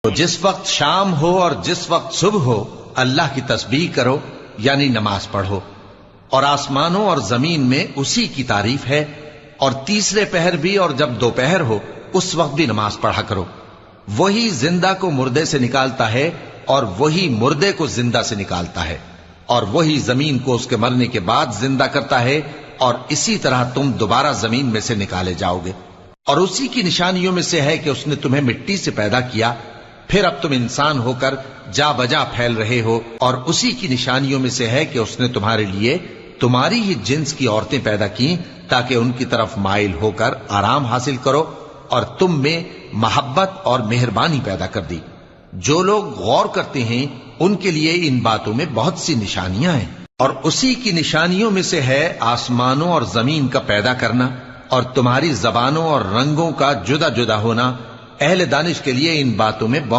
تو جس وقت شام ہو اور جس وقت صبح ہو اللہ کی تسبیح کرو یعنی نماز پڑھو، اور آسمانوں اور زمین میں اسی کی تعریف ہے، اور تیسرے پہر بھی اور جب دوپہر ہو اس وقت بھی نماز پڑھا کرو۔ وہی زندہ کو مردے سے نکالتا ہے اور وہی مردے کو زندہ سے نکالتا ہے، اور وہی زمین کو اس کے مرنے کے بعد زندہ کرتا ہے، اور اسی طرح تم دوبارہ زمین میں سے نکالے جاؤ گے۔ اور اسی کی نشانیوں میں سے ہے کہ اس نے تمہیں مٹی سے پیدا کیا، پھر اب تم انسان ہو کر جا بجا پھیل رہے ہو، اور اسی کی نشانیوں میں سے ہے کہ اس نے تمہارے لیے تمہاری ہی جنس کی عورتیں پیدا کی تاکہ ان کی طرف مائل ہو کر آرام حاصل کرو، اور تم میں محبت اور مہربانی پیدا کر دی۔ جو لوگ غور کرتے ہیں ان کے لیے ان باتوں میں بہت سی نشانیاں ہیں۔ اور اسی کی نشانیوں میں سے ہے آسمانوں اور زمین کا پیدا کرنا، اور تمہاری زبانوں اور رنگوں کا جدا جدا ہونا۔ اہل دانش کے لیے ان باتوں میں بہت